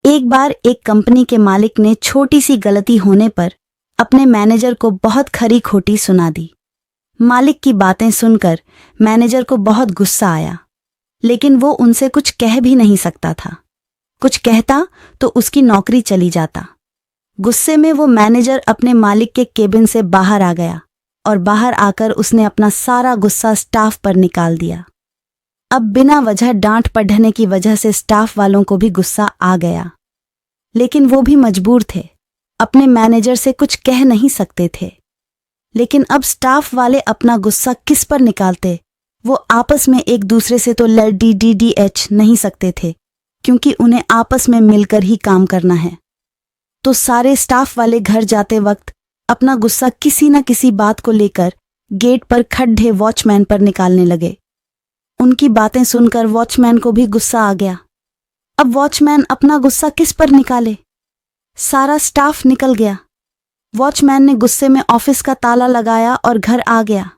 एक बार एक कंपनी के मालिक ने छोटी सी गलती होने पर अपने मैनेजर को बहुत खरी खोटी सुना दी। मालिक की बातें सुनकर मैनेजर को बहुत गुस्सा आया, लेकिन वो उनसे कुछ कह भी नहीं सकता था। कुछ कहता तो उसकी नौकरी चली जाता। गुस्से में वो मैनेजर अपने मालिक के केबिन से बाहर आ गया और बाहर आकर उसने अपना सारा गुस्सा स्टाफ पर निकाल दिया। अब बिना वजह डांट पढ़ने की वजह से स्टाफ वालों को भी गुस्सा आ गया, लेकिन वो भी मजबूर थे, अपने मैनेजर से कुछ कह नहीं सकते थे। लेकिन अब स्टाफ वाले अपना गुस्सा किस पर निकालते? वो आपस में एक दूसरे से तो लड़ नहीं सकते थे, क्योंकि उन्हें आपस में मिलकर ही काम करना है। तो सारे स्टाफ वाले घर जाते वक्त अपना गुस्सा किसी न किसी बात को लेकर गेट पर खड़े वॉचमैन पर निकालने लगे। उनकी बातें सुनकर वॉचमैन को भी गुस्सा आ गया। अब वॉचमैन अपना गुस्सा किस पर निकाले? सारा स्टाफ निकल गया। वॉचमैन ने गुस्से में ऑफिस का ताला लगाया और घर आ गया।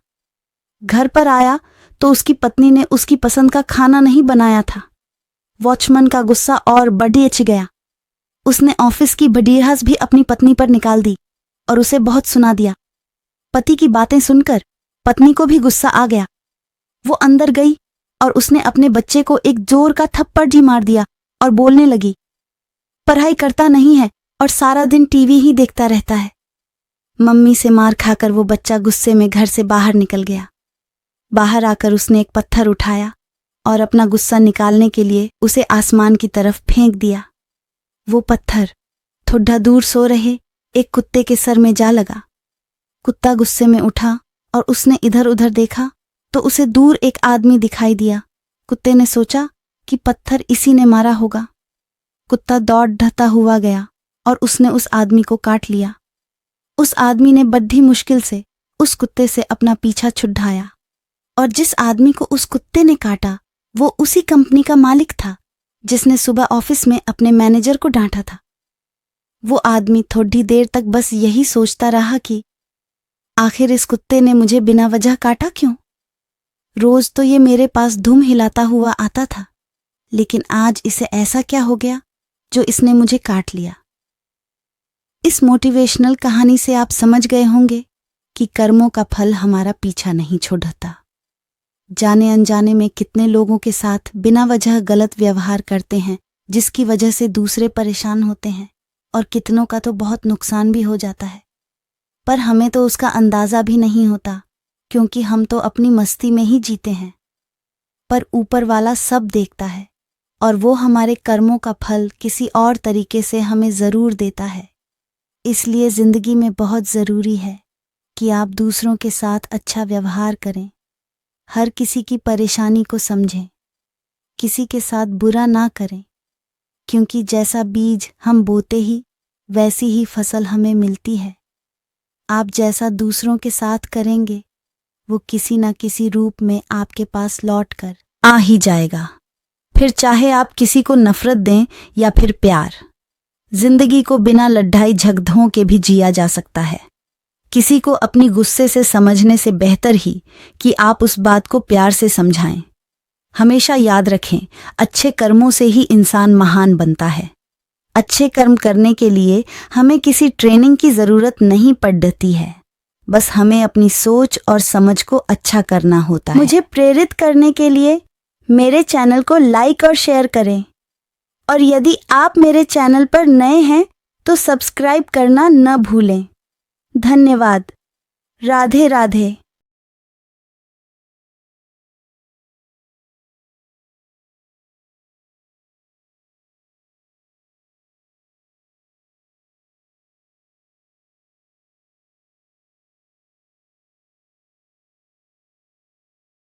घर पर आया तो उसकी पत्नी ने उसकी पसंद का खाना नहीं बनाया था। वॉचमैन का गुस्सा और बढ़ गया। उसने ऑफिस की बढ़ियास भी अपनी पत्नी पर निकाल दी और उसे बहुत सुना दिया। पति की बातें सुनकर पत्नी को भी गुस्सा आ गया। वो अंदर गई और उसने अपने बच्चे को एक जोर का थप्पड़ जी मार दिया और बोलने लगी, पढ़ाई करता नहीं है और सारा दिन टीवी ही देखता रहता है। मम्मी से मार खाकर वो बच्चा गुस्से में घर से बाहर निकल गया। बाहर आकर उसने एक पत्थर उठाया और अपना गुस्सा निकालने के लिए उसे आसमान की तरफ फेंक दिया। वो पत्थर थोड़ा दूर सो रहे एक कुत्ते के सर में जा लगा। कुत्ता गुस्से में उठा और उसने इधर उधर देखा तो उसे दूर एक आदमी दिखाई दिया। कुत्ते ने सोचा कि पत्थर इसी ने मारा होगा। कुत्ता दौड़ ढता हुआ गया और उसने उस आदमी को काट लिया। उस आदमी ने बड़ी मुश्किल से उस कुत्ते से अपना पीछा छुड़ाया और जिस आदमी को उस कुत्ते ने काटा वो उसी कंपनी का मालिक था जिसने सुबह ऑफिस में अपने मैनेजर को डांटा था। वो आदमी थोड़ी देर तक बस यही सोचता रहा कि आखिर इस कुत्ते ने मुझे बिना वजह काटा क्यों? रोज तो ये मेरे पास धूम हिलाता हुआ आता था, लेकिन आज इसे ऐसा क्या हो गया जो इसने मुझे काट लिया? इस मोटिवेशनल कहानी से आप समझ गए होंगे कि कर्मों का फल हमारा पीछा नहीं छोड़ता। जाने अनजाने में कितने लोगों के साथ बिना वजह गलत व्यवहार करते हैं, जिसकी वजह से दूसरे परेशान होते हैं और कितनों का तो बहुत नुकसान भी हो जाता है। पर हमें तो उसका अंदाज़ा भी नहीं होता, क्योंकि हम तो अपनी मस्ती में ही जीते हैं। पर ऊपर वाला सब देखता है और वो हमारे कर्मों का फल किसी और तरीके से हमें ज़रूर देता है। इसलिए ज़िंदगी में बहुत ज़रूरी है कि आप दूसरों के साथ अच्छा व्यवहार करें, हर किसी की परेशानी को समझें, किसी के साथ बुरा ना करें, क्योंकि जैसा बीज हम बोते ही वैसी ही फसल हमें मिलती है। आप जैसा दूसरों के साथ करेंगे वो किसी न किसी रूप में आपके पास लौट कर आ ही जाएगा। फिर चाहे आप किसी को नफरत दें या फिर प्यार, जिंदगी को बिना लड़ाई झगड़ों के भी जिया जा सकता है। किसी को अपनी गुस्से से समझने से बेहतर ही कि आप उस बात को प्यार से समझाएं। हमेशा याद रखें, अच्छे कर्मों से ही इंसान महान बनता है। अच्छे कर्म करने के लिए हमें किसी ट्रेनिंग की ज़रूरत नहीं पड़ती है, बस हमें अपनी सोच और समझ को अच्छा करना होता है। मुझे प्रेरित करने के लिए मेरे चैनल को लाइक और शेयर करें, और यदि आप मेरे चैनल पर नए हैं तो सब्सक्राइब करना न भूलें। धन्यवाद। राधे राधे।